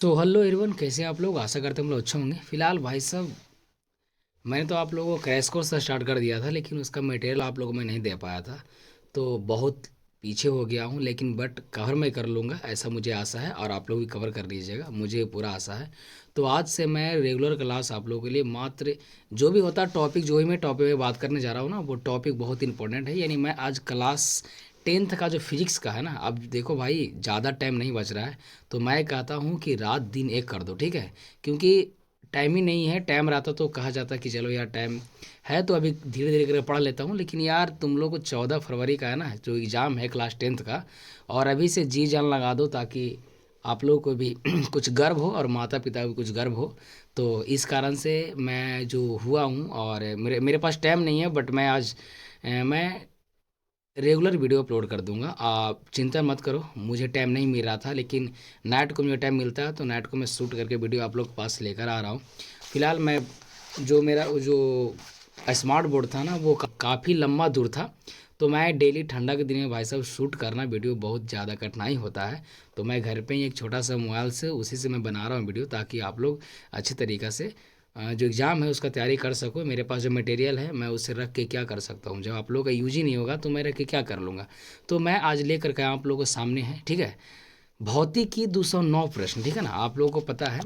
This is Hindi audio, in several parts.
तो हेलो एवरीवन, कैसे हैं आप लोग। आशा करते हैं हम लोग अच्छे होंगे। फिलहाल भाई साहब, मैंने तो आप लोगों को क्रैश कोर्स से स्टार्ट कर दिया था, लेकिन उसका मटेरियल आप लोगों को मैं नहीं दे पाया था। तो बहुत पीछे हो गया हूँ, लेकिन बट कवर मैं कर लूँगा, ऐसा मुझे आशा है। और आप लोग भी कवर कर लीजिएगा, मुझे पूरा आशा है। तो आज से मैं रेगुलर क्लास आप लोगों के लिए मात्र जो भी होता है टॉपिक, जो भी मैं टॉपिक में बात करने जा रहा हूँ ना, वो टॉपिक बहुत इंपॉर्टेंट है। यानी मैं आज क्लास टेंथ का जो फिजिक्स का है ना, अब देखो भाई ज़्यादा टाइम नहीं बच रहा है। तो मैं कहता हूँ कि रात दिन एक कर दो, ठीक है। क्योंकि टाइम ही नहीं है। टाइम रहता तो कहा जाता कि चलो यार टाइम है तो अभी धीरे धीरे करके पढ़ लेता हूँ, लेकिन यार तुम लोग को 14 फरवरी का है ना जो एग्ज़ाम है क्लास टेंथ का, और अभी से जी जान लगा दो ताकि आप लोगों को भी कुछ गर्व हो और माता पिता को भी कुछ गर्व हो। तो इस कारण से मैं जो हुआ हूँ, और मेरे मेरे पास टाइम नहीं है, बट मैं आज मैं रेगुलर वीडियो अपलोड कर दूंगा। आप चिंता मत करो, मुझे टाइम नहीं मिल रहा था, लेकिन नाइट को मुझे टाइम मिलता है, तो नाइट को मैं शूट करके वीडियो आप लोग के पास लेकर आ रहा हूँ। फिलहाल मैं जो मेरा वो जो स्मार्ट बोर्ड था ना, वो काफ़ी लंबा दूर था। तो मैं डेली ठंडा के दिन में भाई साहब शूट करना वीडियो बहुत ज़्यादा कठिनाई होता है। तो मैं घर पे ही एक छोटा सा मोबाइल से उसी से मैं बना रहा हूँ वीडियो, ताकि आप लोग अच्छे तरीक़े से जो एग्ज़ाम है उसका तैयारी कर सको। मेरे पास जो मटेरियल है मैं उसे रख के क्या कर सकता हूँ, जब आप लोगों का यूज ही नहीं होगा तो मैं रख के क्या कर लूँगा। तो मैं आज लेकर के आप लोगों के सामने है, ठीक है, भौतिक की 209 प्रश्न, ठीक है ना। आप लोगों को पता है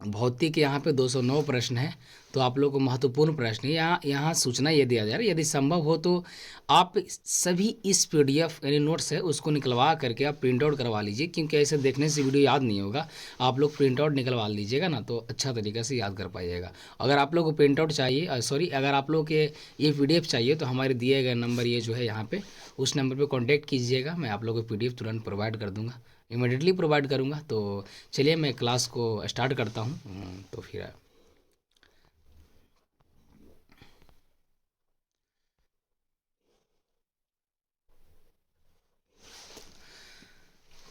भौतिक के यहाँ पे 209 प्रश्न है। तो आप लोग को महत्वपूर्ण प्रश्न है, यहाँ यहाँ सूचना ये दिया जा रहा है, यदि संभव हो तो आप सभी इस पीडीएफ यानी नोट्स है उसको निकलवा करके आप प्रिंट आउट करवा लीजिए, क्योंकि ऐसे देखने से वीडियो याद नहीं होगा। आप लोग प्रिंट आउट निकलवा लीजिएगा ना, तो अच्छा तरीके से याद कर पाइएगा। अगर आप लोग को प्रिंट आउट चाहिए, सॉरी, अगर आप लोग के ये पीडीएफ चाहिए, तो हमारे दिए गए नंबर ये जो है यहाँ पे, उस नंबर पे कांटेक्ट कीजिएगा। मैं आप लोगों को पीडीएफ तुरंत प्रोवाइड कर दूंगा, इमिडिएटली प्रोवाइड करूंगा। तो चलिए मैं क्लास को स्टार्ट करता हूँ। तो फिर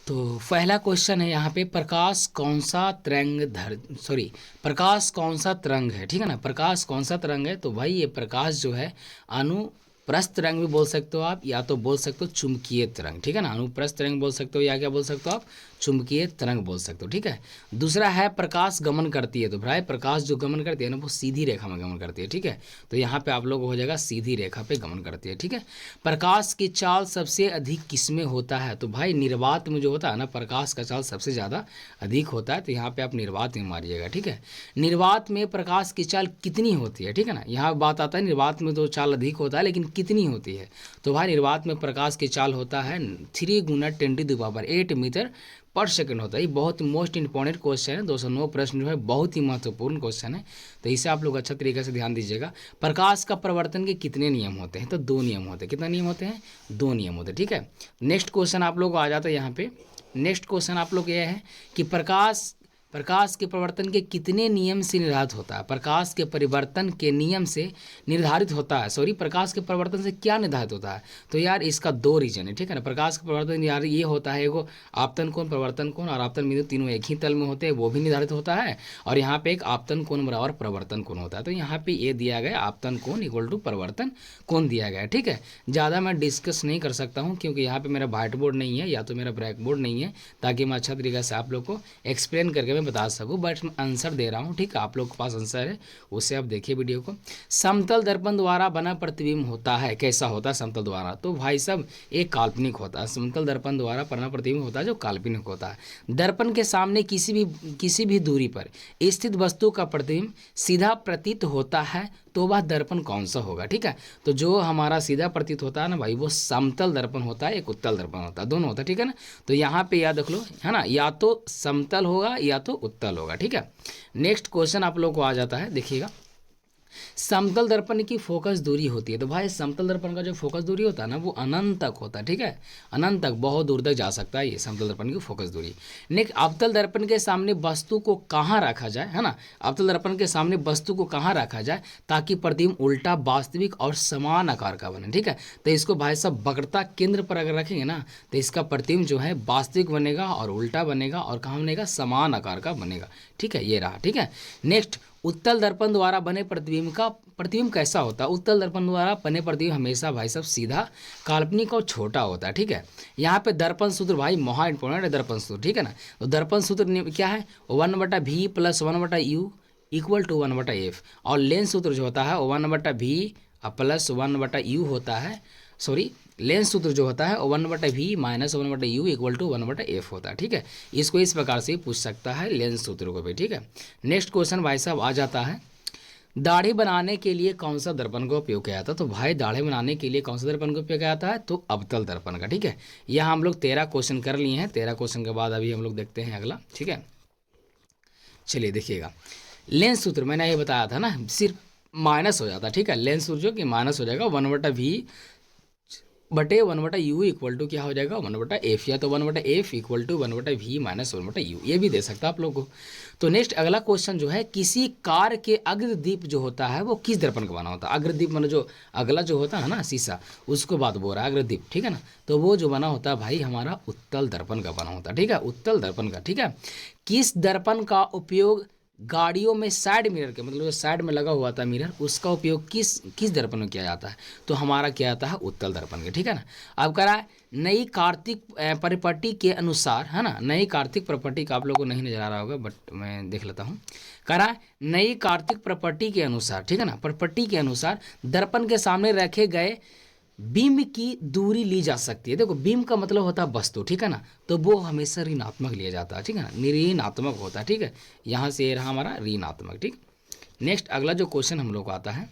तो पहला क्वेश्चन है यहाँ पे, प्रकाश कौन सा तरंग धर सॉरी प्रकाश कौन सा तरंग है, ठीक है ना। प्रकाश कौन सा तरंग है, तो भाई ये प्रकाश जो है अनुप्रस्थ तरंग भी बोल सकते हो आप, या तो बोल सकते हो चुंबकीय तरंग, ठीक है ना। अनुप्रस्थ तरंग बोल सकते हो, या क्या बोल सकते हो आप, चुंबकीय तरंग बोल सकते हो, ठीक है। दूसरा है प्रकाश गमन करती है, तो भाई प्रकाश जो गमन करती है ना वो सीधी रेखा में गमन करती है, ठीक है। तो यहाँ पे आप लोग हो जाएगा सीधी रेखा पे गमन करती है, ठीक है। प्रकाश की चाल सबसे अधिक किसमें होता है, तो भाई निर्वात में जो होता है ना, प्रकाश का चाल सबसे ज़्यादा अधिक होता है। तो यहाँ पे आप निर्वात में मारिएगा, ठीक है। निर्वात में प्रकाश की चाल कितनी होती है, ठीक है ना। यहाँ बात आता है निर्वात में तो चाल अधिक होता है, लेकिन कितनी होती है। तो भाई निर्वात में प्रकाश की चाल होता है 3 × 10⁸ मीटर पर सेकंड होता है। ये बहुत मोस्ट इंपॉर्टेंट क्वेश्चन है। 209 प्रश्न जो है बहुत ही महत्वपूर्ण क्वेश्चन है, तो इसे आप लोग अच्छा तरीके से ध्यान दीजिएगा। प्रकाश का प्रवर्तन के कितने नियम होते हैं, तो 2 नियम होते हैं। कितना नियम होते हैं, 2 नियम होते हैं, ठीक है। नेक्स्ट क्वेश्चन आप लोग को आ जाता है यहाँ पे। नेक्स्ट क्वेश्चन आप लोग ये है कि प्रकाश प्रकाश के परिवर्तन के कितने नियम से निर्धारित होता है। प्रकाश के परिवर्तन के नियम से निर्धारित होता है, सॉरी, प्रकाश के परिवर्तन से क्या निर्धारित होता है। तो यार इसका 2 रीजन है, ठीक है ना। प्रकाश का परिवर्तन यार ये होता है, एगो आपतन कोण, परिवर्तन कोण और आपतन बिंदु तीनों एक ही तल में होते हैं, वो भी निर्धारित होता है। और यहाँ पे एक आपतन कोण बराबर परिवर्तन कोण होता है। तो यहाँ पे ये दिया गया आपतन कोण इक्वल टू परिवर्तन कोण दिया गया है, ठीक है। ज़्यादा मैं डिस्कस नहीं कर सकता हूँ, क्योंकि यहाँ पे मेरा व्हाइट बोर्ड नहीं है, या तो मेरा ब्लैक बोर्ड नहीं है, ताकि मैं अच्छा तरीके से आप लोग को एक्सप्लेन करके मैं बता सकूँ। बट मैं आंसर दे रहा हूँ, ठीक है। आप लोग के पास आंसर है, उससे आप देखिए वीडियो को। समतल दर्पण द्वारा बना प्रतिबिंब होता है, कैसा होता है समतल द्वारा, तो भाई साहब एक काल्पनिक होता है। समतल दर्पण द्वारा बना प्रतिबिंब होता है जो काल्पनिक होता है। दर्पण के सामने किसी भी दूरी पर स्थित वस्तु का प्रतिबिंब सीधा प्रतीत होता है, तो वह दर्पण कौन सा होगा, ठीक है। तो जो हमारा सीधा प्रतीत होता है ना भाई, वो समतल दर्पण होता है, एक उत्तल दर्पण होता है, दोनों होता है, ठीक है ना। तो यहाँ पे याद रख लो, है ना, या तो समतल होगा या तो उत्तल होगा, ठीक है। नेक्स्ट क्वेश्चन आप लोग को आ जाता है, देखिएगा। समतल दर्पण की फोकस दूरी होती है, तो भाई समतल दर्पण का जो फोकस दूरी होता है ना, वो अनंत तक होता है, ठीक है। अनंत तक, बहुत दूर तक जा सकता है ये समतल दर्पण की फोकस दूरी। नेक्स्ट, अवतल दर्पण के सामने वस्तु को कहाँ रखा जाए, है ना। अवतल दर्पण के सामने वस्तु को कहाँ रखा जाए ताकि प्रतिबिंब उल्टा, वास्तविक और समान आकार का बने, ठीक है। तो इसको भाई साहब वक्रता केंद्र पर अगर रखेंगे ना, तो इसका प्रतिबिंब जो है वास्तविक बनेगा और उल्टा बनेगा, और कहाँ बनेगा, समान आकार का बनेगा, ठीक है। ये रहा, ठीक है। नेक्स्ट, उत्तल दर्पण द्वारा बने प्रतिबिंब कैसा होता है? उत्तल दर्पण द्वारा बने प्रतिबिंब हमेशा भाई साहब सीधा, काल्पनिक और छोटा होता है, ठीक है। यहाँ पे दर्पण सूत्र भाई महा इंपॉर्टेंट है, दर्पण सूत्र, ठीक है ना। तो दर्पण सूत्र क्या है? 1/v plus 1/u equal to 1/f, और लेंस सूत्र जो होता है 1/v प्लस 1/u होता है, सॉरी लेंस सूत्र जो होता है 1/v minus 1/u equal to 1/f होता है, ठीक है। इसको इस प्रकार से पूछ सकता है लेंस सूत्र को भी, ठीक है। नेक्स्ट क्वेश्चन भाई साहब आ जाता है, दाढ़ी बनाने के लिए कौन सा दर्पण का उपयोग किया जाता है? तो भाई दाढ़ी बनाने के लिए कौन सा दर्पण का उपयोग किया जाता है? तो अवतल दर्पण का, ठीक है। यहाँ हम लोग 13 क्वेश्चन कर लिए हैं, 13 क्वेश्चन के बाद अभी हम लोग देखते हैं अगला, ठीक है। चलिए देखिएगा, लेंस सूत्र मैंने ये बताया था ना, सिर्फ माइनस हो जाता है, ठीक है। लेंस सूत्र जो कि माइनस हो जाएगा 1/v बटे 1/u इक्वल टू क्या हो जाएगा 1/f, या तो 1/f equal to 1/v minus 1/u, ये भी दे सकता है आप लोगों को। तो नेक्स्ट अगला क्वेश्चन जो है, किसी कार के अग्रदीप जो होता है वो किस दर्पण का बना होता है? अग्रदीप मतलब जो अगला जो होता है ना शीशा, उसको बात बोल रहा है अग्रदीप, ठीक है ना। तो वो जो बना होता है भाई हमारा उत्तल दर्पण का बना होता है, ठीक है, उत्तल दर्पण का, ठीक है। किस दर्पण का उपयोग गाड़ियों में साइड मिरर के, मतलब जो साइड में लगा हुआ था मिरर, उसका उपयोग किस दर्पण में किया जाता है? तो हमारा क्या आता है उत्तल दर्पण के, ठीक है ना। अब कह रहा है नई कार्तिक परिपट्टी के अनुसार, है ना, नई कार्तिक प्रॉपर्टी का आप लोगों को नहीं नजर आ रहा होगा बट मैं देख लेता हूँ। कह रहा है नई कार्तिक प्रॉपर्टी के अनुसार, ठीक है ना, प्रॉपर्टी के अनुसार दर्पण के सामने रखे गए बीम की दूरी ली जा सकती है। देखो बीम का मतलब होता है वस्तु, ठीक है ना, तो वो हमेशा ऋणात्मक लिया जाता है, ठीक है ना, ऋणात्मक होता है, ठीक है। यहाँ से ये रहा हमारा ऋणात्मक, ठीक। नेक्स्ट अगला जो क्वेश्चन हम लोग को आता है,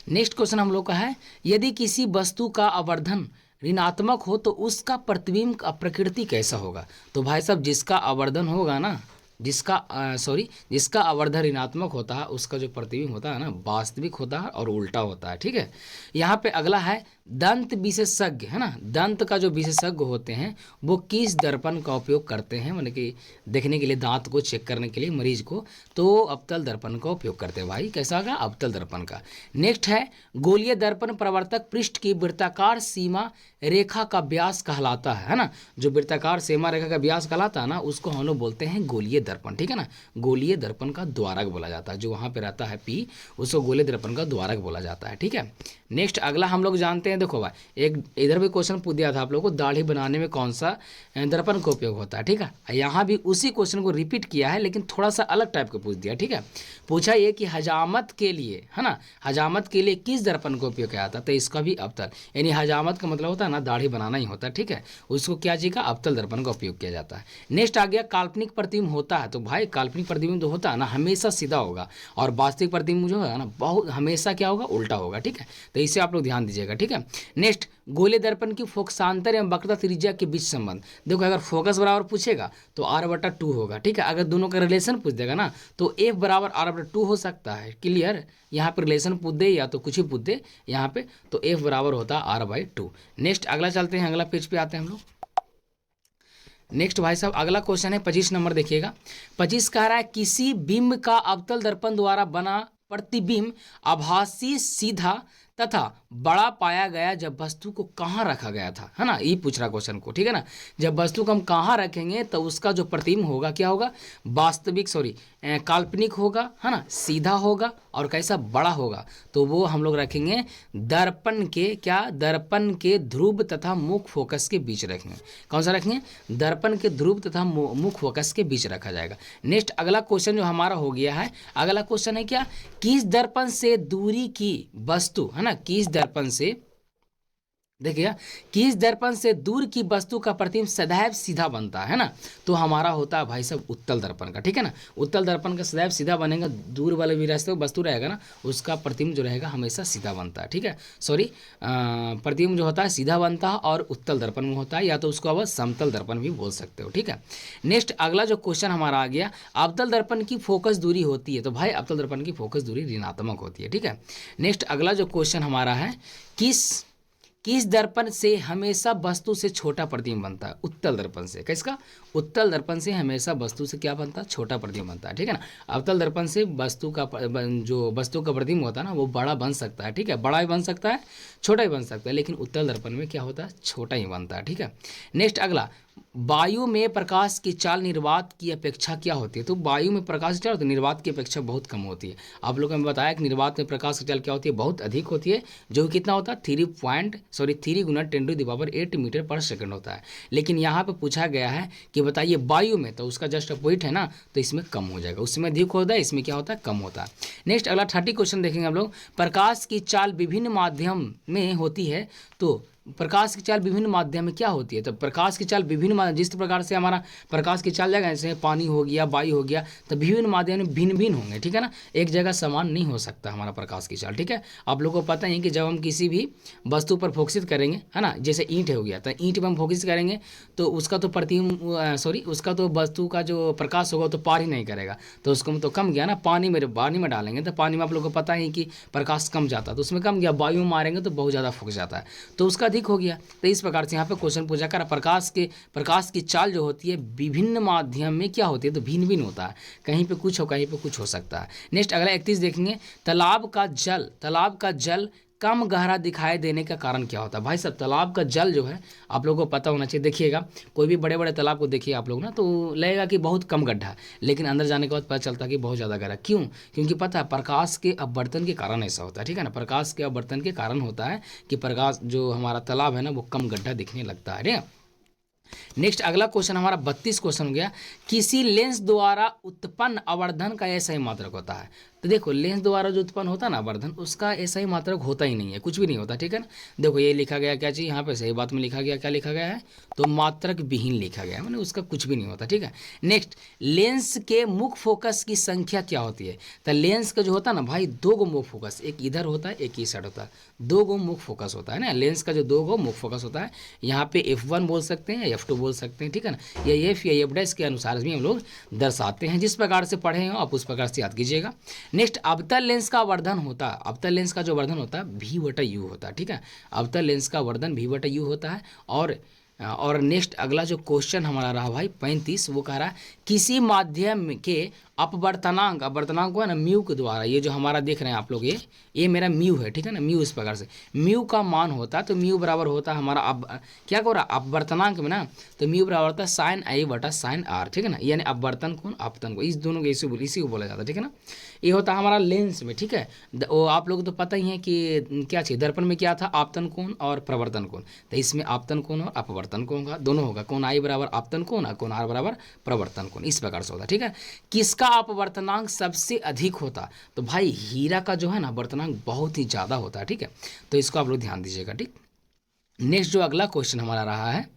नेक्स्ट क्वेश्चन हम लोग का है, यदि किसी वस्तु का आवर्धन ऋणात्मक हो तो उसका प्रतिबिंब का प्रकृति कैसा होगा? तो भाई साहब जिसका आवर्धन होगा ना, जिसका आवर्धन ऋणात्मक होता है उसका जो प्रतिबिंब होता है ना वास्तविक होता है और उल्टा होता है, ठीक है। यहाँ पे अगला है दंत विशेषज्ञ, है ना, दंत का जो विशेषज्ञ होते हैं वो किस दर्पण का उपयोग करते हैं, मतलब कि देखने के लिए, दांत को चेक करने के लिए मरीज को, तो अवतल दर्पण का उपयोग करते हैं भाई, कैसा होगा अवतल दर्पण का। नेक्स्ट है गोलीय दर्पण प्रवर्तक पृष्ठ की वृत्ताकार सीमा रेखा का व्यास कहलाता है ना, जो वृत्ताकार सीमा रेखा का व्यास कहलाता है ना उसको हम लोग बोलते हैं गोलीय दर्पण, ठीक है ना। गोलीय दर्पण का द्वारक बोला जाता है, जो वहाँ पे रहता है पी, उसको गोलीय दर्पण का द्वारक बोला जाता है, ठीक है। नेक्स्ट अगला हम लोग जानते हैं, देखो भाई एक इधर भी क्वेश्चन पूछ दिया था आप लोगों को, दाढ़ी बनाने में कौन सा दर्पण का उपयोग होता है, ठीक है। यहाँ भी उसी क्वेश्चन को रिपीट किया है लेकिन थोड़ा सा अलग टाइप का पूछ दिया, ठीक है। पूछा ये कि हजामत के लिए, है ना, हजामत के लिए किस दर्पण का उपयोग किया जाता है? तो इसका भी अवतल, यानी हजामत का मतलब होता है ना दाढ़ी बनाना ही होता है, ठीक है, उसको क्या चीज का अवतल दर्पण का उपयोग किया जाता है। नेक्स्ट आ गया काल्पनिक प्रतिबिंब होता है, तो भाई काल्पनिक प्रतिबिंब जो होता है ना हमेशा सीधा होगा, और वास्तविक प्रतिबिंब जो है ना बहुत हमेशा क्या होगा उल्टा होगा, ठीक है। तो इसे आप लोग ध्यान दीजिएगा, ठीक है। नेक्स्ट गोले दर्पण की फोकसांतर एवं वक्रता त्रिज्या के बीच संबंध, देखो अगर फोकस बराबर पूछेगा तो r/2 होगा, ठीक है। अगर दोनों का रिलेशन पूछ देगा ना तो f बराबर r/2 हो सकता है, क्लियर। यहाँ पर रिलेशन पूछ दे या तो कुछ ही पूछ दे यहाँ पे, तो f बराबर होता है r/2। नेक्स्ट अगला चलते हैं, अगला पेज पे आते हैं हम लोग। नेक्स्ट भाई साहब अगला क्वेश्चन है 25 नंबर, देखिएगा 25 कह रहा है किसी बिंब का अवतल दर्पण द्वारा बना प्रतिबिंब आभासी, सीधा तथा बड़ा पाया गया जब वस्तु को कहाँ रखा गया था, है ना, ये पूछ रहा क्वेश्चन को, ठीक है ना। जब वस्तु को हम कहाँ रखेंगे तो उसका जो प्रतिबिंब होगा क्या होगा, वास्तविक काल्पनिक होगा, है ना, सीधा होगा और कैसा बड़ा होगा, तो वो हम लोग रखेंगे दर्पण के क्या, दर्पण के ध्रुव तथा मुख फोकस के बीच रखेंगे। कौन सा रखेंगे? दर्पण के ध्रुव तथा मुख फोकस के बीच रखा जाएगा। नेक्स्ट अगला क्वेश्चन जो हमारा हो गया है, अगला क्वेश्चन है क्या, किस दर्पण से दूरी की वस्तु, है ना, किस दर्पण से, देखिए किस दर्पण से दूर की वस्तु का प्रतिबिंब सदैव सीधा बनता है ना, तो हमारा होता है भाई साहब उत्तल दर्पण का, ठीक है ना। उत्तल दर्पण का सदैव सीधा बनेगा, दूर वाले भी रास्ते वस्तु रहेगा ना उसका प्रतिबिंब जो रहेगा हमेशा सीधा बनता है, ठीक है। सॉरी प्रतिबिंब जो होता है सीधा बनता है और उत्तल दर्पण में होता है, या तो उसको अब समतल दर्पण भी बोल सकते हो, ठीक है। नेक्स्ट अगला जो क्वेश्चन हमारा आ गया, अवतल दर्पण की फोकस दूरी होती है, तो भाई अवतल दर्पण की फोकस दूरी ऋणात्मक होती है, ठीक है। नेक्स्ट अगला जो क्वेश्चन हमारा है, किस दर्पण से हमेशा वस्तु से छोटा प्रतिबिंब बनता है? उत्तल दर्पण से। किसका? उत्तल दर्पण से हमेशा वस्तु से क्या बनता है? छोटा प्रतिबिंब बनता है, ठीक है ना। अवतल दर्पण से जो वस्तु का प्रतिबिंब होता है ना वो बड़ा बन सकता है, ठीक है, बड़ा भी बन सकता है, छोटा भी बन सकता है, लेकिन उत्तल दर्पण में क्या होता है? छोटा ही बनता है, ठीक है। नेक्स्ट अगला, वायु में प्रकाश की चाल निर्वात की अपेक्षा क्या होती है? तो वायु में प्रकाश की चाल होती है, निर्वात की अपेक्षा बहुत कम होती है। आप लोगों ने बताया कि निर्वात में प्रकाश की चाल क्या होती है? बहुत अधिक होती है, जो कि कितना होता है? 3 गुना 10⁸ मीटर पर सेकंड होता है। लेकिन यहाँ पे पूछा गया है कि बताइए वायु में, तो उसका जस्ट अपोजिट है ना, तो इसमें कम हो जाएगा, उसमें अधिक होता है, इसमें क्या होता है? कम होता है। नेक्स्ट अगला 30 क्वेश्चन देखेंगे हम लोग। प्रकाश की चाल विभिन्न माध्यम में होती है, तो प्रकाश की चाल विभिन्न माध्यम में क्या होती है? तो प्रकाश की चाल विभिन्न माध्यम, जिस प्रकार से हमारा प्रकाश की चाल जाएगा, जैसे पानी हो गया, वायु हो गया, तो विभिन्न माध्यम में भिन्न भिन्न होंगे, ठीक है ना, एक जगह समान नहीं हो सकता हमारा प्रकाश की चाल, ठीक है। आप लोगों को पता ही है कि जब हम किसी भी वस्तु पर फोकसित करेंगे, है ना, जैसे ईंट हो गया, तो ईंट पर हम फोकस करेंगे तो उसका तो उसका तो वस्तु का जो प्रकाश होगा तो पार ही नहीं करेगा, तो उसको तो कम गया ना। पानी में डालेंगे तो पानी में आप लोगों को पता ही कि प्रकाश कम जाता है, तो उसमें कम गया। वायु में मारेंगे तो बहुत ज़्यादा फोकस जाता है, तो उसका अधिक हो गया। तो इस प्रकार से यहाँ पे क्वेश्चन पूछा कर प्रकाश की चाल जो होती है विभिन्न माध्यम में क्या होती है? तो भिन्न भिन्न होता है, कहीं पे कुछ हो, कहीं पे कुछ हो सकता है। नेक्स्ट अगला 31 देखेंगे। तालाब का जल कम गहरा दिखाई देने का कारण क्या होता है? भाई साहब, तालाब का जल जो है आप लोगों को पता होना चाहिए। देखिएगा कोई भी बड़े बड़े तालाब को देखिए आप लोग ना, तो लगेगा कि बहुत कम गड्ढा है, लेकिन अंदर जाने के बाद पता चलता है कि बहुत ज़्यादा गहरा। क्यों? क्योंकि पता है प्रकाश के अपवर्तन के कारण ऐसा होता है, ठीक है ना। प्रकाश के अपवर्तन के कारण होता है कि प्रकाश जो हमारा तालाब है ना वो कम गड्ढा दिखने लगता है। नेक्स्ट अगला क्वेश्चन हमारा 32 क्वेश्चन हो गया। किसी लेंस द्वारा उत्पन्न आवर्धन का ऐसा ही मात्रक होता है? तो देखो लेंस द्वारा जो उत्पन्न होता है ना आवर्धन, उसका ऐसा ही मात्रक होता ही नहीं है, कुछ भी नहीं होता, ठीक है ना। देखो ये लिखा गया क्या चीज़ यहाँ पे सही बात में लिखा गया, क्या लिखा गया है? तो मात्रक विहीन लिखा गया है, मैंने उसका कुछ भी नहीं होता, ठीक है। नेक्स्ट, लेंस के मुख्य फोकस की संख्या क्या होती है? तो लेंस का जो होता है ना भाई, 2 गो मुख्य फोकस, एक इधर होता है एक ही साइड होता है, 2 गो मुख्य फोकस होता है ना। लेंस का जो 2 गो मुख्य फोकस होता है, यहाँ पे F1 बोल सकते हैं, F2 बोल सकते हैं, ठीक है ना। या F या F' के अनुसार भी हम लोग दर्शाते हैं। जिस प्रकार से पढ़े हो आप उस प्रकार से याद कीजिएगा। नेक्स्ट, अवतल लेंस का वर्धन होता है, अवतल लेंस का जो वर्धन होता है V/U होता है, ठीक है। अवतल लेंस का वर्धन V/U होता है। और नेक्स्ट अगला जो क्वेश्चन हमारा रहा भाई 35, वो कह रहा है किसी माध्यम के अपवर्तनांक को है ना म्यू के द्वारा, ये जो हमारा देख रहे हैं आप लोग, ये मेरा म्यू है, ठीक है ना। म्यू इस प्रकार से म्यू का मान होता है, तो म्यू बराबर होता है हमारा अब क्या हो रहा है अपवर्तनांक में ना, तो म्यू बराबर होता है sin I बटा sin R, ठीक है ना। यानी अपवर्तन कोण आपतन कोण, इस दोनों को इसी को बोला जाता है, ठीक है ना। ये होता है हमारा लेंस में, ठीक है। वो आप लोग तो पता ही है कि क्या चाहिए, दर्पण में क्या था? आपतन कोण और प्रवर्तन कोण, तो इसमें आपतन कोण और अपवर्तन कोण का दोनों होगा। कोण I बराबर आपतन कोण और कोण R बराबर प्रवर्तन कोण, इस प्रकार से होता है, ठीक है। किसका अपवर्तनांक सबसे अधिक होता? तो भाई हीरा का जो है ना अपवर्तनांक बहुत ही ज़्यादा होता है, ठीक है। तो इसको आप लोग ध्यान दीजिएगा, ठीक। नेक्स्ट जो अगला क्वेश्चन हमारा रहा है,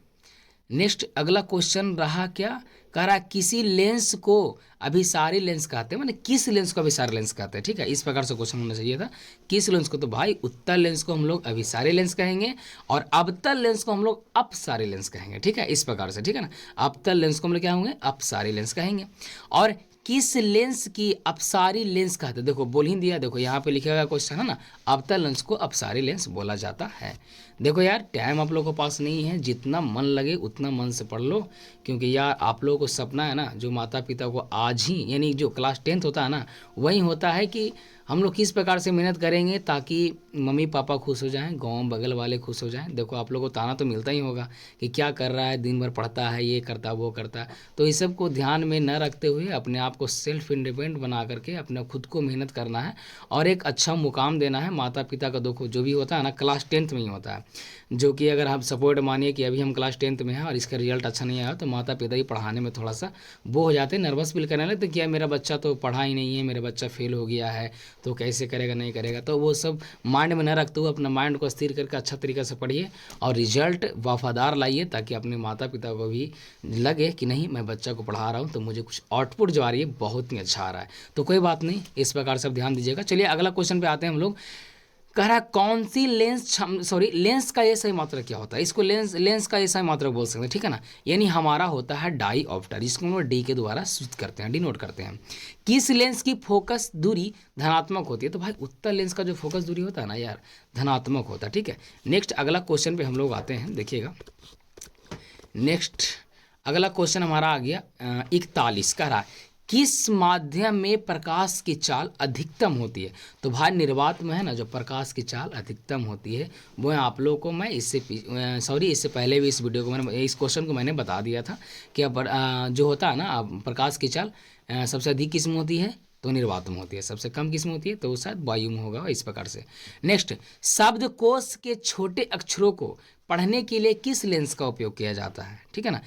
नेक्स्ट अगला क्वेश्चन रहा क्या, कह रहा है किसी लेंस को अभिसारी लेंस कहते हैं, माने किस लेंस को अभिसारी लेंस कहते हैं, ठीक है। इस प्रकार से क्वेश्चन होना चाहिए था, किस लेंस को? तो भाई उत्तल लेंस को हम लोग अभिसारी लेंस कहेंगे और अवतल लेंस को हम लोग अपसारी लेंस कहेंगे, ठीक है, इस प्रकार से, ठीक है ना। अवतल लेंस को हम लोग क्या होंगे? अपसारी लेंस कहेंगे। और किस लेंस की अपसारी लेंस कहते हैं? देखो बोल ही दिया, देखो यहाँ पे लिखा गया क्वेश्चन है ना, अवतल लेंस को अपसारी लेंस बोला जाता है। देखो यार टाइम आप लोगों के पास नहीं है, जितना मन लगे उतना मन से पढ़ लो, क्योंकि यार आप लोगों को सपना है ना, जो माता पिता को आज ही यानी जो क्लास 10th होता है ना, वही होता है कि हम लोग किस प्रकार से मेहनत करेंगे ताकि मम्मी पापा खुश हो जाएं, गांव बगल वाले खुश हो जाएं। देखो आप लोगों को ताना तो मिलता ही होगा कि क्या कर रहा है, दिन भर पढ़ता है, ये करता वो करता है। तो इस सब को ध्यान में न रखते हुए अपने आप को सेल्फ इंडिपेंडेंट बना करके अपने खुद को मेहनत करना है और एक अच्छा मुकाम देना है। माता पिता का देखो जो भी होता है ना क्लास 10th में ही होता है, जो कि अगर आप सपोर्ट मानिए कि अभी हम क्लास 10th में हैं और इसका रिजल्ट अच्छा नहीं आया, तो माता पिता ही पढ़ाने में थोड़ा सा वो हो जाते हैं, नर्वस फील करने लगते क्या मेरा बच्चा तो पढ़ा ही नहीं है, मेरा बच्चा फेल हो गया है, तो कैसे करेगा नहीं करेगा। तो वो सब माइंड में न रखते हुए अपना माइंड को स्थिर करके अच्छा तरीके से पढ़िए और रिजल्ट वफादार लाइए, ताकि अपने माता पिता को भी लगे कि नहीं मैं बच्चा को पढ़ा रहा हूँ तो मुझे कुछ आउटपुट जो आ रही है बहुत ही अच्छा आ रहा है। तो कोई बात नहीं, इस प्रकार से आप ध्यान दीजिएगा। चलिए अगला क्वेश्चन पे आते हैं हम लोग। कह रहा है कौन सी लेंस लेंस का ये सही मात्रक क्या होता है, इसको लेंस का ये सही मात्रक बोल सकते हैं, ठीक है ना। यानी हमारा होता है डाईऑप्टर, जिसको हम लोग डी के द्वारा सूचित करते हैं, डिनोट करते हैं। किस लेंस की फोकस दूरी धनात्मक होती है, तो भाई उत्तल लेंस का जो फोकस दूरी होता है ना यार, धनात्मक होता है, ठीक है। नेक्स्ट अगला क्वेश्चन पे हम लोग आते हैं, देखिएगा। नेक्स्ट अगला क्वेश्चन हमारा आ गया 41, कह रहा है किस माध्यम में प्रकाश की चाल अधिकतम होती है, तो भाई निर्वात में है ना जो प्रकाश की चाल अधिकतम होती है, वो आप लोगों को मैं इससे पहले भी इस वीडियो को मैंने इस क्वेश्चन को मैंने बता दिया था कि अब जो होता है ना प्रकाश की चाल सबसे अधिक किस्म होती है तो निर्वात में होती है, सबसे कम किस्म होती है तो वो शायद वायु में होगा, इस प्रकार से। नेक्स्ट, शब्दकोश के छोटे अक्षरों को पढ़ने के लिए किस लेंस का उपयोग किया जाता है, ठीक है ना।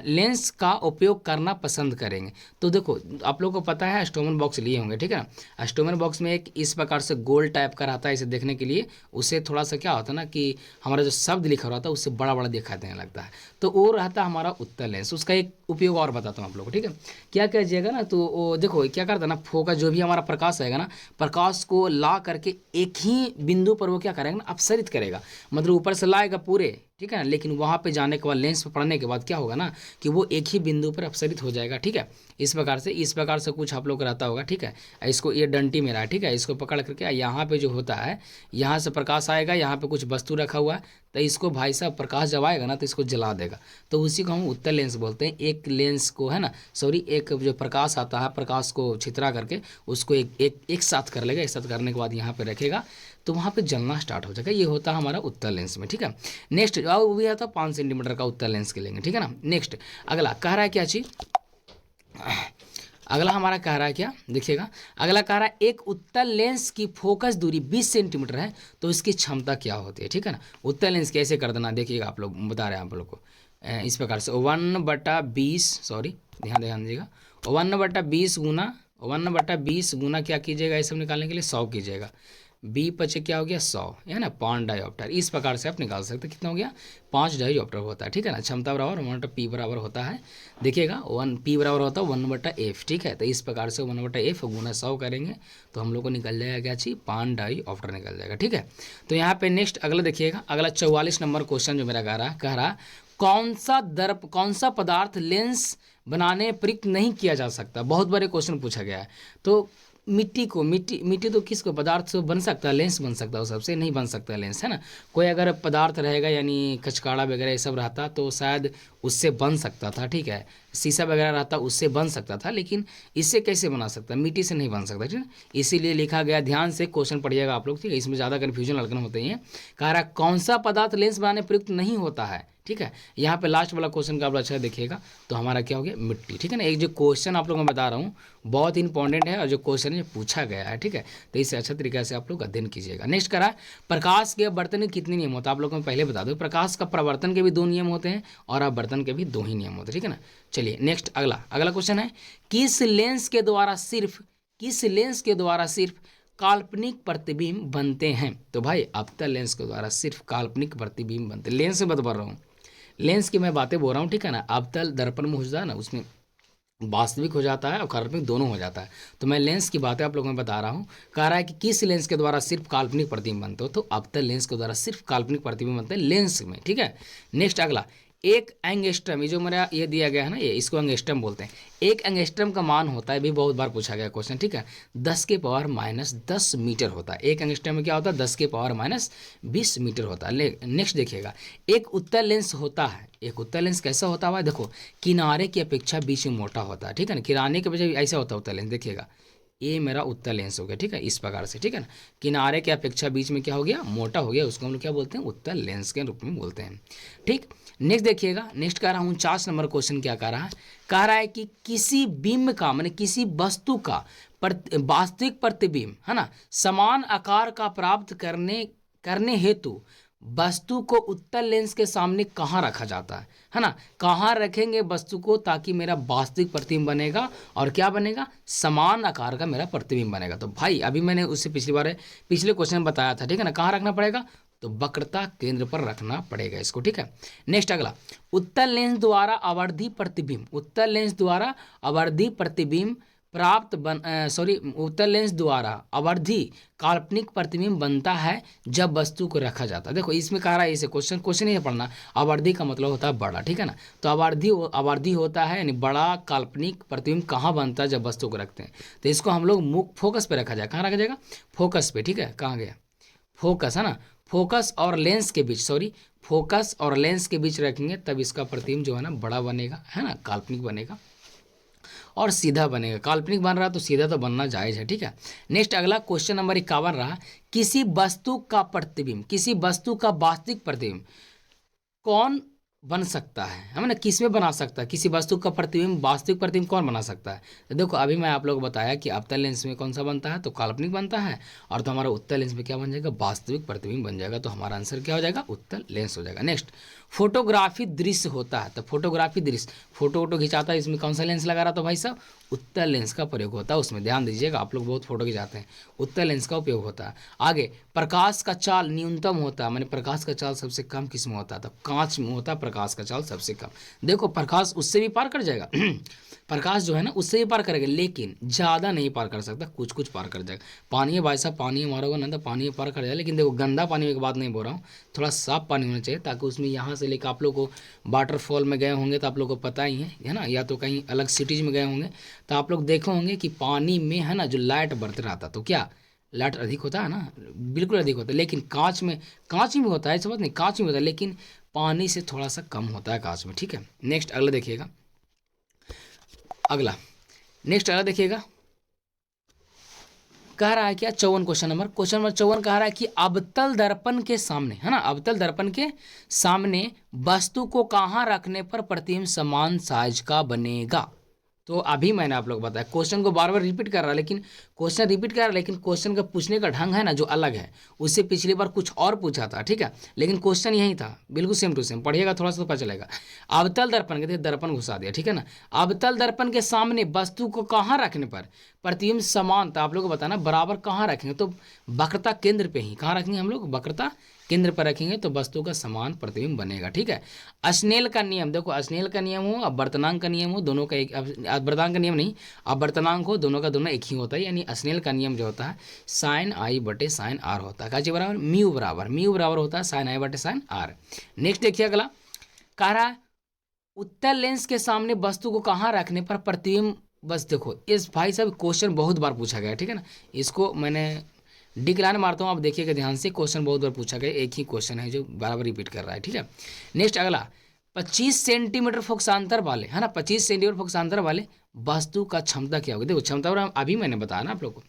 लेंस का उपयोग करना पसंद करेंगे, तो देखो आप लोगों को पता है स्टोमन बॉक्स लिए होंगे, ठीक है ना। स्टोमन बॉक्स में एक इस प्रकार से गोल टाइप का रहता है, इसे देखने के लिए उससे थोड़ा सा क्या होता है ना कि हमारा जो शब्द लिखा रहता है उससे बड़ा बड़ा दिखाई देने लगता है, तो वो रहता है हमारा उत्तल लेंस। उसका एक उपयोग और बताता हूँ आप लोग को, ठीक है। क्या कीजिएगा ना, तो वो देखो क्या करता है ना, फोकस जो भी हमारा प्रकाश आएगा ना, प्रकाश को ला करके एक ही बिंदु पर वो क्या करेगा ना, अपसरित करेगा, मतलब ऊपर से लाएगा पूरे, ठीक है ना, लेकिन वहाँ पे जाने के बाद लेंस पे पड़ने के बाद क्या होगा ना कि वो एक ही बिंदु पर अपसरित हो जाएगा, ठीक है। इस प्रकार से कुछ आप लोग को रहता होगा, ठीक है। इसको ये डंटी मेरा है, ठीक है, इसको पकड़ करके यहाँ पे जो होता है, यहाँ से प्रकाश आएगा, यहाँ पे कुछ वस्तु रखा हुआ है, तो इसको भाई साहब प्रकाश जब आएगा ना तो इसको जला देगा, तो उसी को हम उत्तल लेंस बोलते हैं। एक लेंस को है ना, एक जो प्रकाश आता है, प्रकाश को छितरा करके उसको एक साथ कर लेगा, एक साथ करने के बाद यहाँ पे रखेगा तो वहाँ पे जलना स्टार्ट हो जाएगा, ये होता है हमारा उत्तल लेंस में, ठीक है। नेक्स्ट वो भी आता है 5 सेंटीमीटर का उत्तल लेंस के लेंगे, ठीक है ना। नेक्स्ट अगला कह रहा है क्या चीज़, अगला हमारा कह रहा है क्या, देखिएगा। अगला कह रहा है एक उत्तल लेंस की फोकस दूरी 20 सेंटीमीटर है तो इसकी क्षमता क्या होती है, ठीक है ना। उत्तल लेंस कैसे कर देना, देखिएगा आप लोग बता रहे हैं आप लोग को इस प्रकार से 1/20 ध्यान दीजिएगा, 1/20 गुना क्या कीजिएगा, ये सब निकालने के लिए 100 कीजिएगा, बी पचे क्या हो गया 100, है ना, 5 डायोप्टर, इस प्रकार से आप निकाल सकते हैं। कितना हो गया 5 डायोप्टर होता है, ठीक है ना। क्षमता बराबर 1/p बराबर होता है, देखिएगा 1p बराबर होता है 1/f, ठीक है। तो इस प्रकार से 1/f गुना 100 करेंगे तो हम लोग को निकल जाएगा क्या चीज़ 5 डायोप्टर निकल जाएगा, ठीक है। तो यहाँ पे नेक्स्ट अगला देखिएगा, अगला 44 नंबर क्वेश्चन जो मेरा कह रहा कौन सा पदार्थ लेंस बनाने प्रयुक्त नहीं किया जा सकता, बहुत बड़े क्वेश्चन पूछा गया है। तो मिट्टी तो किसको पदार्थ से बन सकता है, लेंस बन सकता है, सबसे नहीं बन सकता लेंस, है ना। कोई अगर पदार्थ रहेगा यानी कचकाड़ा वगैरह ये सब रहता तो शायद उससे बन सकता था, ठीक है। शीशा वगैरह रहता उससे बन सकता था, लेकिन इससे कैसे बना सकता, मिट्टी से नहीं बन सकता, ठीक है। इसीलिए लिखा गया, ध्यान से क्वेश्चन पढ़िएगा आप लोग, ठीक है, इसमें ज़्यादा कन्फ्यूजन लगना होते हैं। कह रहा कौन सा पदार्थ लेंस बनाने प्रयुक्त नहीं होता है, ठीक है। यहाँ पे लास्ट वाला क्वेश्चन का आप अच्छा देखिएगा तो हमारा क्या हो गया मिट्टी, ठीक है ना। एक जो क्वेश्चन आप लोगों को बता रहा हूँ बहुत इंपॉर्टेंट है और जो क्वेश्चन है पूछा गया है, ठीक है, तो इससे अच्छा तरीके से आप लोग अध्ययन कीजिएगा। नेक्स्ट करा प्रकाश के बर्तन के कितने नियम होते हैं, आप लोगों को पहले बता दो, प्रकाश का प्रवर्तन के भी 2 नियम होते हैं और अपवर्तन के भी 2 ही नियम होते हैं, ठीक है ना। चलिए नेक्स्ट अगला क्वेश्चन है किस लेंस के द्वारा सिर्फ काल्पनिक प्रतिबिंब बनते हैं, तो भाई अवतल लेंस के द्वारा सिर्फ काल्पनिक प्रतिबिंब बनते हैं। लेंस से बता रहा हूँ, लेंस की मैं बातें बोल रहा हूँ, ठीक है ना। अवतल दर्पण में हो जाता है ना, उसमें वास्तविक हो जाता है और काल्पनिक दोनों हो जाता है, तो मैं लेंस की बातें आप लोगों को बता रहा हूँ। कह रहा है कि किस लेंस के द्वारा सिर्फ काल्पनिक प्रतिबिंब बनते हो, तो अवतल लेंस के द्वारा सिर्फ काल्पनिक प्रतिबिंब बनते हैं लेंस में, ठीक है। नेक्स्ट अगला एक एंगस्ट्रम, ये जो मेरा ये दिया गया है ना, ये इसको एंगस्ट्रम बोलते हैं। एक एंगस्ट्रम का मान होता है, भी बहुत बार पूछा गया क्वेश्चन, ठीक है, 10⁻⁻10 मीटर होता है। एक एंगस्ट्रम में क्या होता है 10⁻⁻20 मीटर होता है। नेक्स्ट देखिएगा एक उत्तल लेंस होता है, एक उत्तल लेंस कैसा होता है, देखो किनारे की अपेक्षा बीच में मोटा होता है, ठीक है ना। किनारे के बजाय ऐसा होता है उत्तल लेंस, देखिएगा ये मेरा उत्तल लेंस हो गया, ठीक है, इस प्रकार से, ठीक है ना। किनारे की अपेक्षा बीच में क्या हो गया मोटा हो गया, उसको हम लोग क्या बोलते हैं उत्तल लेंस के रूप में बोलते हैं, ठीक। नेक्स्ट देखिएगा, नेक्स्ट कह रहा हूँ 49 नंबर क्वेश्चन क्या कह रहा है कि किसी बिंब का माने किसी वस्तु का वास्तविक प्रतिबिंब है ना समान आकार का प्राप्त करने हेतु वस्तु को उत्तल लेंस के सामने कहाँ रखा जाता है ना, कहाँ रखेंगे वस्तु को ताकि मेरा वास्तविक प्रतिबिंब बनेगा और क्या बनेगा समान आकार का मेरा प्रतिबिंब बनेगा। तो भाई अभी मैंने उससे पिछले क्वेश्चन में बताया था, ठीक है ना, कहाँ रखना पड़ेगा तो वक्रता केंद्र पर रखना पड़ेगा इसको, ठीक है। नेक्स्ट अगला उत्तल लेंस द्वारा आवर्धी प्रतिबिंब, उत्तल लेंस द्वारा आवर्धी प्रतिबिंब उत्तल लेंस द्वारा अवर्धी काल्पनिक प्रतिबिंब बनता है जब वस्तु को रखा जाता है। देखो इसमें कह रहा है, इसे क्वेश्चन क्वेश्चन ही है पढ़ना। अवर्धी का मतलब होता है बड़ा, ठीक है ना। तो अवर्धी होता है यानी बड़ा काल्पनिक प्रतिबिंब कहाँ बनता है, जब वस्तु को रखते हैं। तो इसको हम लोग मुख फोकस पे रखा जाए, कहाँ रखा जाएगा, फोकस पे, ठीक है। कहाँ गया, फोकस है ना, फोकस और लेंस के बीच, फोकस और लेंस के बीच रखेंगे तब इसका प्रतिबिंब जो है ना बड़ा बनेगा, है ना, काल्पनिक बनेगा और सीधा बनेगा। काल्पनिक बन रहा तो सीधा तो बनना जायज़ है, ठीक है। नेक्स्ट अगला क्वेश्चन नंबर 51 रहा, किसी वस्तु का प्रतिबिंब, किसी वस्तु का वास्तविक प्रतिबिंब कौन बन सकता है, हम ना किस में बना सकता है, किसी वस्तु का प्रतिबिंब वास्तविक प्रतिबिंब कौन बना सकता है। तो देखो अभी मैं आप लोग को बताया कि अवतल लेंस में कौन सा बनता है, तो काल्पनिक बनता है, और तो हमारा उत्तल लेंस में क्या बन जाएगा, वास्तविक प्रतिबिंब बन जाएगा। तो हमारा आंसर क्या हो जाएगा, उत्तल लेंस हो जाएगा। नेक्स्ट फोटोग्राफी दृश्य होता है, तो फोटोग्राफी दृश्य, फोटो वोटो खिंचाता है, इसमें कौन सा लेंस लगा रहा था भाई साहब, उत्तल लेंस का प्रयोग होता है। उसमें ध्यान दीजिएगा, आप लोग बहुत फोटो खिंचाते हैं, उत्तल लेंस का उपयोग होता है। आगे प्रकाश का चाल न्यूनतम होता है, मैंने प्रकाश का चाल सबसे कम किस में होता है, तो कांच में होता है प्रकाश का चाल सबसे कम। देखो प्रकाश उससे भी पार कर जाएगा प्रकाश जो है ना उससे भी पार करेगा, लेकिन ज़्यादा नहीं पार कर सकता, कुछ कुछ पार कर जाएगा। पानी है भाई साहब, पानी मारोगे ना तो पानी में पार कर जाएगा, लेकिन देखो गंदा पानी की बात नहीं बोल रहा हूँ, थोड़ा साफ पानी होना चाहिए, ताकि उसमें यहाँ से लेकर आप लोग को वाटरफॉल में गए होंगे तो आप लोग को पता ही है ना, या तो कहीं अलग सिटीज़ में गए होंगे तो आप लोग देखे होंगे कि पानी में है ना जो लाइट बरत रहा था, तो क्या लाइट अधिक होता है ना, बिल्कुल अधिक होता है। लेकिन कांच में होता है, ऐसा बात नहीं, कांच में होता है, लेकिन पानी से थोड़ा सा कम होता है कांच में, ठीक है। नेक्स्ट अगला देखिएगा, अगला नेक्स्ट अगला देखिएगा, कह रहा है क्या, 54 क्वेश्चन नंबर 54 कह रहा है कि अवतल दर्पण के सामने, है ना, अवतल दर्पण के सामने वस्तु को कहाँ रखने पर प्रतिबिंब समान साइज का बनेगा। तो अभी मैंने आप लोग बताया, क्वेश्चन को बार बार रिपीट कर रहा है, लेकिन क्वेश्चन रिपीट कर रहा है, लेकिन क्वेश्चन का पूछने का ढंग है ना जो अलग है, उससे पिछली बार कुछ और पूछा था, ठीक है, लेकिन क्वेश्चन यही था, बिल्कुल सेम टू सेम। पढ़िएगा थोड़ा सा तो पता चलेगा। अवतल दर्पण के दर्पण घुसा दिया, ठीक है ना। अवतल दर्पण के सामने वस्तु को कहाँ रखने पर प्रतिबिंब समान, तो आप लोग को बताना बराबर कहाँ रखेंगे, तो वक्रता केंद्र पे ही, कहाँ रखेंगे हम लोग, वक्रता केंद्र पर रखेंगे तो वस्तु का समान प्रतिबिंब बनेगा, ठीक है। स्नेल का नियम, देखो स्नेल का नियम हो अब वर्तनांक का नियम हो, दोनों का एक, वर्तनांक का नियम नहीं, अब वर्तनांक हो, दोनों का दोनों एक ही होता है। यानी स्नेल का नियम जो होता है साइन आई बटे साइन आर होता है, क्या बराबर, म्यू बराबर होता है साइन आई बटे साइन आर। नेक्स्ट देखिए अगला, कह रहा है उत्तल लेंस के सामने वस्तु को कहाँ रखने पर प्रतिबिंब, बस देखो इस भाई साहब क्वेश्चन बहुत बार पूछा गया, ठीक है ना, इसको मैंने डिक्लाइन मारता हूँ, आप देखिएगा ध्यान से, क्वेश्चन बहुत बार पूछा गया, एक ही क्वेश्चन है जो बार रिपीट कर रहा है, ठीक है। नेक्स्ट अगला, 25 सेंटीमीटर फोकसांतर वाले, है ना, 25 सेंटीमीटर फोकसांतर वाले वस्तु का क्षमता क्या होगी। देखो क्षमता अभी मैंने बताया ना आप लोग को,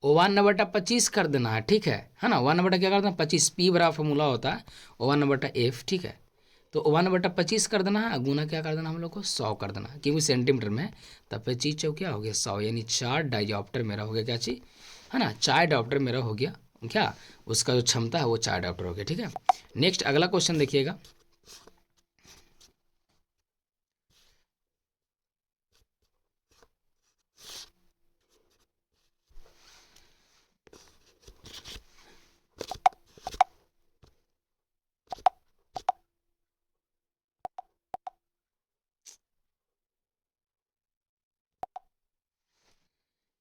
1/25 कर देना है, ठीक है ना, 1/, क्या कर देना, 25, पी बराबर फॉर्मूला होता है 1/f, ठीक है। तो 1/25 कर देना है, गुना क्या कर देना हम लोग को, 100 कर देना, क्योंकि सेंटीमीटर में, तब 25 चौक क्या हो गया 100, यानी 4 डायोप्टर मेरा हो गया, क्या चीज़ है ना, 4 डायोप्टर मेरा हो गया, क्या उसका जो क्षमता है वो 4 डायोप्टर हो गया, ठीक है। नेक्स्ट अगला क्वेश्चन देखिएगा,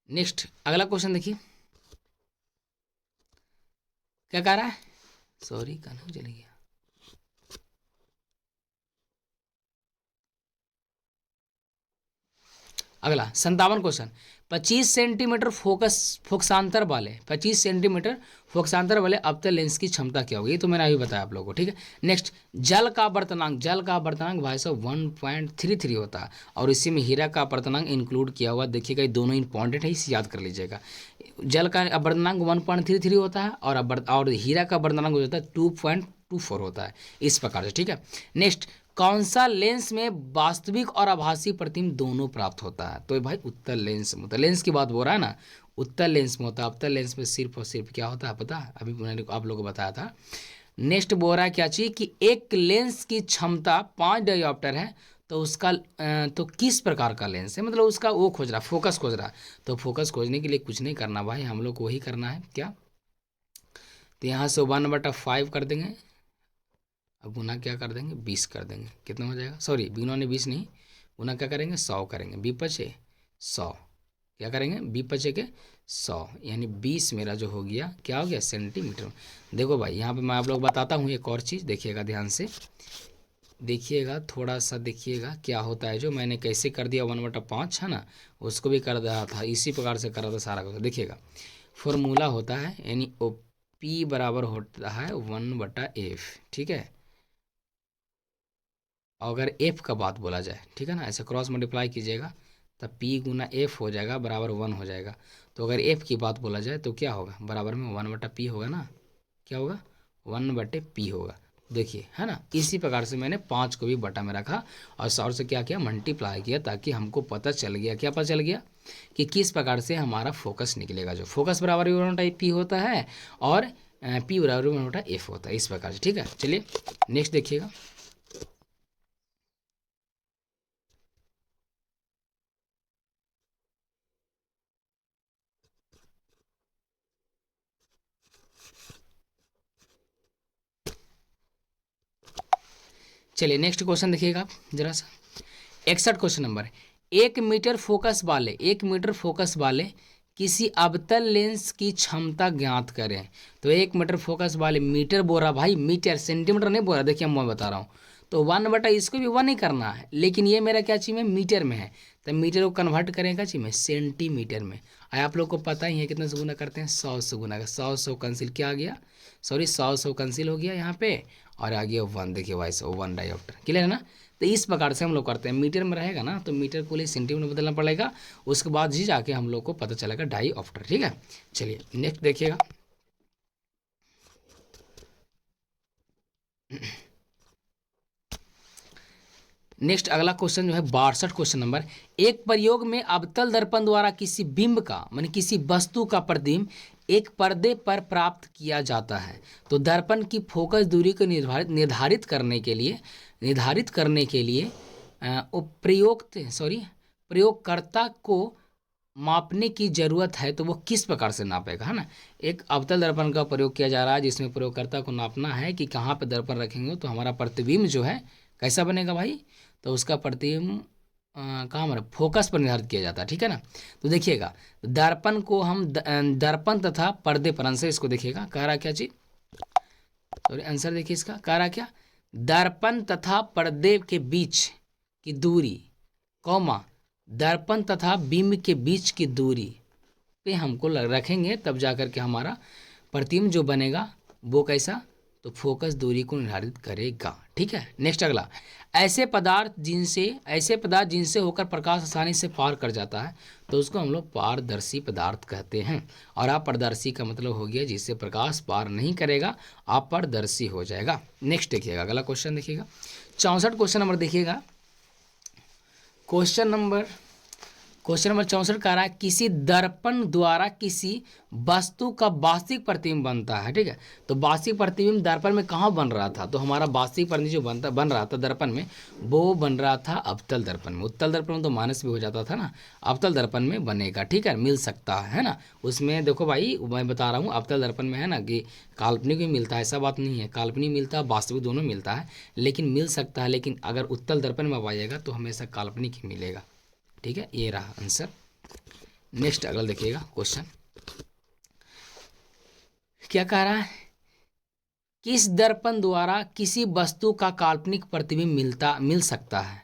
नेक्स्ट अगला क्वेश्चन देखिए क्या कह रहा है, सॉरी कन्फ्यूज चली गया, अगला 57 क्वेश्चन, 25 सेंटीमीटर फोकसांतर वाले, 25 सेंटीमीटर फोकसांतर वाले अवतल लेंस की क्षमता क्या होगी, ये तो मैंने अभी बताया आप लोगों को, ठीक है। नेक्स्ट जल का वर्तनांक भाई साहब 1.33 होता है, और इसी में हीरा का वर्तनांक इंक्लूड किया हुआ, देखिएगा ये दोनों इंपॉर्टेंट है, इसे याद कर लीजिएगा। जल का वर्तनांक 1.33 होता है, और हीरा का वर्तनांक हो जाता है 2.24 होता है, इस प्रकार से, ठीक है। नेक्स्ट कौन सा लेंस में वास्तविक और आभासी प्रतिबिंब दोनों प्राप्त होता है, तो भाई उत्तल लेंस में, उत्तल लेंस की बात बोल रहा है ना, उत्तल लेंस में होता है। उत्तल लेंस में सिर्फ और सिर्फ क्या होता है पता है, अभी मैंने आप लोगों को बताया था। नेक्स्ट बोल रहा है क्या चीज़ कि एक लेंस की क्षमता 5 डायोप्टर है, तो उसका तो किस प्रकार का लेंस है, मतलब उसका वो खोज रहा, फोकस खोज रहा। तो फोकस खोजने के लिए कुछ नहीं करना भाई, हम लोग को वही करना है क्या, तो यहाँ से 1/5 कर देंगे, अब गुना क्या कर देंगे 20 कर देंगे, कितना हो जाएगा, सॉरी गुना ने 20 नहीं, गुना क्या करेंगे 100 करेंगे, 20 × 100। क्या करेंगे, 20×5 = 100, यानी 20 मेरा जो हो गया क्या हो गया, सेंटीमीटर। देखो भाई यहाँ पे मैं आप लोग बताता हूँ एक और चीज़, देखिएगा ध्यान से, देखिएगा थोड़ा सा, देखिएगा क्या होता है, जो मैंने कैसे कर दिया 1/5 है ना, उसको भी कर रहा था इसी प्रकार से कर रहा था सारा कुछ। देखिएगा फॉर्मूला होता है, यानी ओ पी बराबर होता है 1/f, ठीक है। अगर एफ का बात बोला जाए, ठीक है ना, ऐसे क्रॉस मल्टीप्लाई कीजिएगा तब पी गुना एफ हो जाएगा बराबर 1 हो जाएगा। तो अगर एफ की बात बोला जाए तो क्या होगा, बराबर में 1/p होगा ना, क्या होगा, 1/p होगा। देखिए है ना, इसी प्रकार से मैंने 5 को भी बटा में रखा और 100 से क्या किया, मल्टीप्लाई किया, ताकि हमको पता चल गया, क्या पता चल गया कि किस प्रकार से हमारा फोकस निकलेगा। जो फोकस बराबर 1/p होता है और पी बराबर 1/f होता है, इस प्रकार से, ठीक है। चलिए नेक्स्ट देखिएगा। चलिए नेक्स्ट क्वेश्चन देखिएगा आप जरा सा, 61 क्वेश्चन नंबर। 1 मीटर फोकस वाले किसी अवतल लेंस की क्षमता ज्ञात करें। तो 1 मीटर फोकस वाले, मीटर बोल रहा भाई, मीटर, सेंटीमीटर नहीं बोल रहा, देखिए मैं बता रहा हूँ। तो 1 बटा इसको भी 1 ही करना है, लेकिन ये मेरा क्या चीज़ में, मीटर में है, तो मीटर को कन्वर्ट करेगा चीज़ में, सेंटीमीटर में। आप लोग को पता ही है कितने से गुना करते हैं, 100 से गुना का, 100 कैंसिल क्या आ गया, सॉरी 100 कैंसिल हो गया यहाँ पे, और आ गया 1, देखिए भाई 1 डायोप्टर, क्लियर है ना। तो इस प्रकार से हम लोग करते हैं, मीटर में रहेगा ना तो मीटर को लिए सेंटीमीटर में बदलना पड़ेगा, उसके बाद ही जाके हम लोग को पता चलेगा डाईऑप्टर, ठीक है। चलिए नेक्स्ट देखिएगा। नेक्स्ट अगला क्वेश्चन जो है 62 क्वेश्चन नंबर। एक प्रयोग में अवतल दर्पण द्वारा किसी बिंब का, माने किसी वस्तु का प्रतिबिंब एक पर्दे पर प्राप्त किया जाता है। तो दर्पण की फोकस दूरी को निर्धारित करने के लिए प्रयोगकर्ता को मापने की जरूरत है। तो वो किस प्रकार से नापेगा, है ना। एक अवतल दर्पण का प्रयोग किया जा रहा है, जिसमें प्रयोगकर्ता को नापना है कि कहाँ पे दर्पण रखेंगे तो हमारा प्रतिबिंब जो है कैसा बनेगा भाई। तो उसका प्रतिबिंब कहाँ हमारा फोकस पर निर्धारित किया जाता है, ठीक है ना। तो देखिएगा दर्पण को हम दर्पण तथा पर्दे पर, आंसर इसको देखिएगा, कह रहा क्या चीज, सॉरी आंसर देखिए इसका, कह रहा क्या, दर्पण तथा पर्दे के बीच की दूरी, कौमा दर्पण तथा बिंब के बीच की दूरी पे हमको रखेंगे, तब जाकर के हमारा प्रतिबिंब जो बनेगा वो कैसा, तो फोकस दूरी को निर्धारित करेगा, ठीक है। नेक्स्ट अगला, ऐसे पदार्थ जिनसे होकर प्रकाश आसानी से पार कर जाता है, तो उसको हम लोग पारदर्शी पदार्थ कहते हैं। और अपारदर्शी का मतलब हो गया जिससे प्रकाश पार नहीं करेगा, अपारदर्शी हो जाएगा। नेक्स्ट देखिएगा अगला क्वेश्चन देखिएगा, 64 क्वेश्चन नंबर देखिएगा। क्वेश्चन नंबर 64 कह रहा है, किसी दर्पण द्वारा किसी वस्तु का वास्तविक प्रतिबिंब बनता है, ठीक है। तो वास्तविक प्रतिबिंब दर्पण में कहाँ बन रहा था, तो हमारा वास्तविक प्रतिबिंब जो बन रहा था दर्पण में, वो बन रहा था अवतल दर्पण में। उत्तल दर्पण में तो माइनस भी हो जाता था ना, अवतल दर्पण में बनेगा, ठीक है, मिल सकता है ना। उसमें देखो भाई मैं बता रहा हूँ, अवतल दर्पण में है ना कि काल्पनिक भी मिलता है, ऐसा बात नहीं है, काल्पनिक मिलता है, वास्तविक दोनों मिलता है, लेकिन मिल सकता है। लेकिन अगर उत्तल दर्पण में पाइएगा तो हमेशा काल्पनिक ही मिलेगा, ठीक है। ये रहा आंसर। नेक्स्ट अगला देखिएगा क्वेश्चन, क्या कह रहा है, किस दर्पण द्वारा किसी वस्तु का काल्पनिक प्रतिबिंब मिल सकता है।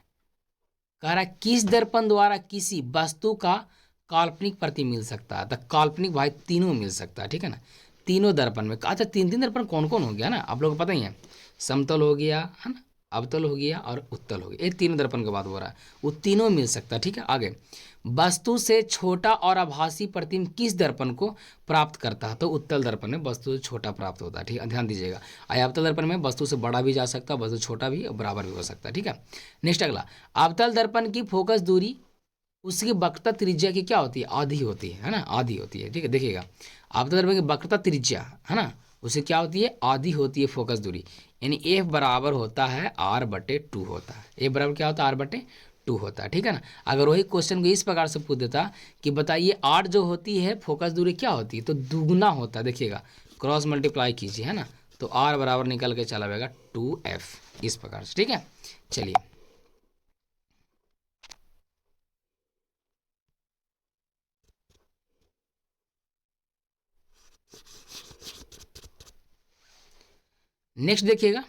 कह रहा है किस दर्पण द्वारा किसी वस्तु का काल्पनिक प्रतिबिंब मिल सकता है। तो काल्पनिक भाई तीनों मिल सकता है, ठीक है ना, तीनों दर्पण में। अच्छा तीन तीन दर्पण कौन कौन हो गया ना, आप लोगों को पता ही है, समतल हो गया है ना, अवतल हो गया और उत्तल हो गया, ये तीनों दर्पण की बात हो रहा है, वो तीनों मिल सकता है, ठीक है। आगे, वस्तु से छोटा और आभासी प्रतिबिंब किस दर्पण को प्राप्त करता है। तो उत्तल दर्पण में वस्तु से छोटा प्राप्त होता है, ठीक है, ध्यान दीजिएगा। अवतल दर्पण में वस्तु से बड़ा भी जा सकता है, वस्तु छोटा भी और बराबर भी हो सकता है, ठीक है। नेक्स्ट अगला, अवतल दर्पण की फोकस दूरी उसकी वक्रता त्रिज्या की क्या होती है, आधी होती है ना, आधी होती है, ठीक है। देखिएगा अवतल दर्पण की वक्रता त्रिज्या है ना, उसे क्या होती है, आधी होती है फोकस दूरी, यानी एफ बराबर होता है r/2 होता है। एफ बराबर क्या होता है, r/2 होता है, ठीक है ना। अगर वही क्वेश्चन को इस प्रकार से पूछ देता कि बताइए आर जो होती है फोकस दूरी क्या होती है, तो दुगुना होता है। देखिएगा क्रॉस मल्टीप्लाई कीजिए, है ना, तो आर बराबर निकल के चला जाएगा 2f, इस प्रकार से, ठीक है। चलिए नेक्स्ट देखिएगा,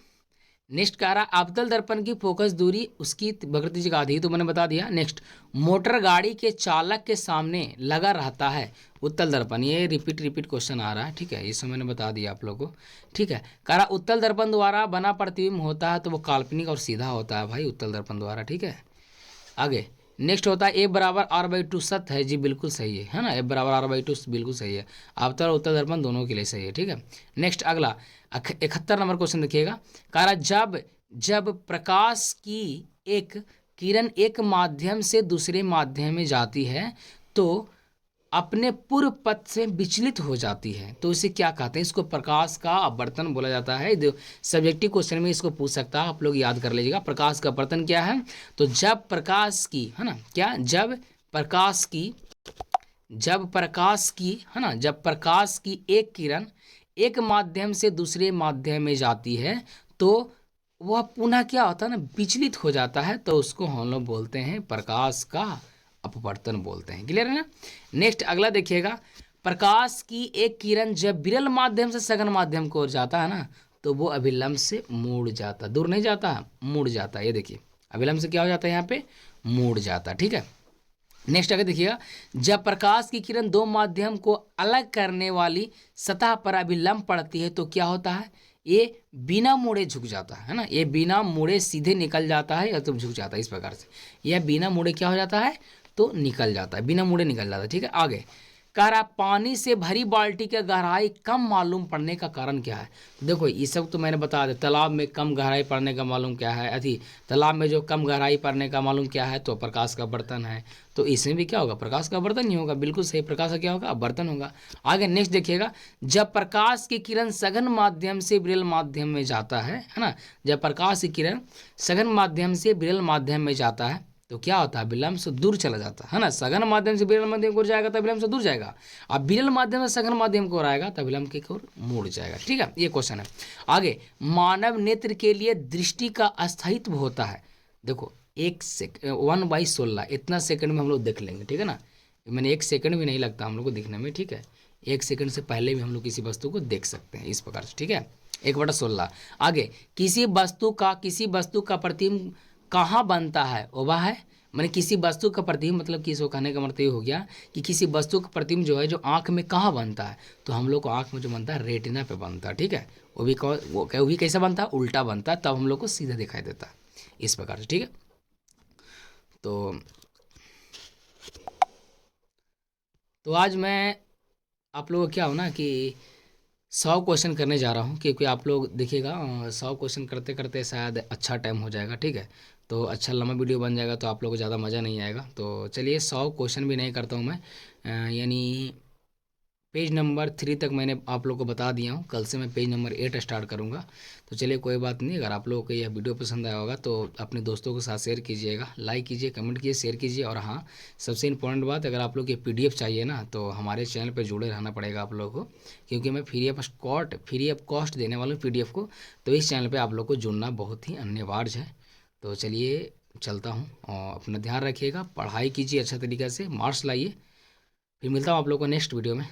नेक्स्ट कह रहा अवतल दर्पण की फोकस दूरी उसकी वक्रता जगह आधी, तो मैंने बता दिया। नेक्स्ट, मोटर गाड़ी के चालक के सामने लगा रहता है उत्तल दर्पण, ये रिपीट क्वेश्चन आ रहा है, ठीक है, इससे मैंने बता दिया आप लोगों को, ठीक है। कह रहा उत्तल दर्पण द्वारा बना प्रतिबिंब होता है, तो वो काल्पनिक और सीधा होता है भाई उत्तल दर्पण द्वारा, ठीक है। आगे नेक्स्ट होता है ए बराबर r/2 सत्य है जी, बिल्कुल सही है ना, ए बराबर r/2 बिल्कुल सही है, अवतल और उत्तल दर्पण दोनों के लिए सही है, ठीक है। नेक्स्ट अगला 71 नंबर क्वेश्चन देखिएगा, कह रहा जब जब प्रकाश की एक किरण एक माध्यम से दूसरे माध्यम में जाती है तो अपने पूर्व पथ से विचलित हो जाती है, तो इसे क्या कहते हैं, इसको प्रकाश का अपवर्तन बोला जाता है। सब्जेक्टिव क्वेश्चन में इसको पूछ सकता है, आप लोग याद कर लीजिएगा प्रकाश का अपवर्तन क्या है। तो जब प्रकाश की, है ना, क्या, जब प्रकाश की है ना, जब प्रकाश की एक किरण एक माध्यम से दूसरे माध्यम में जाती है तो वह पुनः क्या होता है ना, विचलित हो जाता है, तो उसको हम लोग बोलते हैं प्रकाश का अपवर्तन बोलते हैं। क्लियर है ना। नेक्स्ट अगला देखिएगा, प्रकाश की एक किरण जब विरल माध्यम से सघन माध्यम को ओर जाता है ना, तो वो अभिलंब से मुड़ जाता, दूर नहीं जाता, मुड़ जाता है। ये देखिए अभिलंब से क्या हो जाता है, यहाँ पे मुड़ जाता, ठीक है। नेक्स्ट अगर देखिएगा, जब प्रकाश की किरण दो माध्यम को अलग करने वाली सतह पर अभिलंब पड़ती है तो क्या होता है, ये बिना मुड़े झुक जाता है ना, ये बिना मुड़े सीधे निकल जाता है या तो झुक जाता है, इस प्रकार से यह बिना मुड़े क्या हो जाता है, तो निकल जाता है, बिना मुड़े निकल जाता है, ठीक है। आगे कह रहा पानी से भरी बाल्टी की गहराई कम मालूम पड़ने का कारण क्या है। देखो ये सब तो मैंने बता दिया, तालाब में कम गहराई पड़ने का मालूम क्या है, अथी तालाब में जो कम गहराई पड़ने का मालूम क्या है, तो प्रकाश का बर्तन है, तो इसमें भी क्या होगा, प्रकाश का बर्तन ही होगा, बिल्कुल सही, प्रकाश का क्या होगा, बर्तन होगा। आगे नेक्स्ट देखिएगा, जब प्रकाश की किरण सघन माध्यम से विरल माध्यम में जाता है ना, जब प्रकाश की किरण सघन माध्यम से विरल माध्यम में जाता है तो क्या होता है, विलंब से दूर चला जाता है ना, सघन माध्यम से विरल माध्यम को जाएगा तो विलंब से दूर जाएगा, अब विरल माध्यम से सघन माध्यम को आएगा तो विलंब की ओर मुड़ जाएगा, ठीक है। ये क्वेश्चन है। आगे मानव नेत्र के लिए दृष्टि का अस्थायित्व होता है, देखो 1/16 इतना सेकंड में हम लोग देख लेंगे, ठीक है ना, मैंने 1 सेकंड भी नहीं लगता हम लोग को दिखने में, ठीक है, 1 सेकंड से पहले भी हम लोग किसी वस्तु को देख सकते हैं इस प्रकार से, ठीक है, 1/16। आगे किसी वस्तु का प्रतिबिंब कहाँ बनता है, ओबा है, मैंने किसी वस्तु का प्रतिबिंब, मतलब कि इसको कहने का मतलब ये हो गया कि किसी वस्तु का प्रतिबिंब जो है जो आंख में कहाँ बनता है, तो हम लोग को आंख में जो बनता है रेटिना पे बनता है, ठीक है, वो भी कैसा बनता है, उल्टा बनता है, तब हम लोग को सीधा दिखाई देता है इस प्रकार से, ठीक है। तो आज मैं आप लोगों को क्या हो ना कि 100 क्वेश्चन करने जा रहा हूँ, क्योंकि आप लोग देखिएगा 100 क्वेश्चन करते करते शायद अच्छा टाइम हो जाएगा, ठीक है, तो अच्छा लंबा वीडियो बन जाएगा, तो आप लोगों को ज़्यादा मज़ा नहीं आएगा। तो चलिए 100 क्वेश्चन भी नहीं करता हूँ मैं, यानी पेज नंबर 3 तक मैंने आप लोगों को बता दिया हूँ, कल से मैं पेज नंबर 8 स्टार्ट करूँगा। तो चलिए कोई बात नहीं, अगर आप लोगों को यह वीडियो पसंद आया होगा तो अपने दोस्तों के साथ शेयर कीजिएगा, लाइक कीजिए, कमेंट कीजिए, शेयर कीजिए, और हाँ सबसे इम्पोर्टेंट बात, अगर आप लोग ये PDF चाहिए ना तो हमारे चैनल पर जुड़े रहना पड़ेगा आप लोगों को, क्योंकि मैं फ्री ऑफ कॉस्ट देने वाला हूँ PDF को, तो इस चैनल पर आप लोग को जुड़ना बहुत ही अनिवार्य है। तो चलिए चलता हूँ, और अपना ध्यान रखिएगा, पढ़ाई कीजिए अच्छा तरीक़े से, मार्क्स लाइए, फिर मिलता हूँ आप लोग को नेक्स्ट वीडियो में।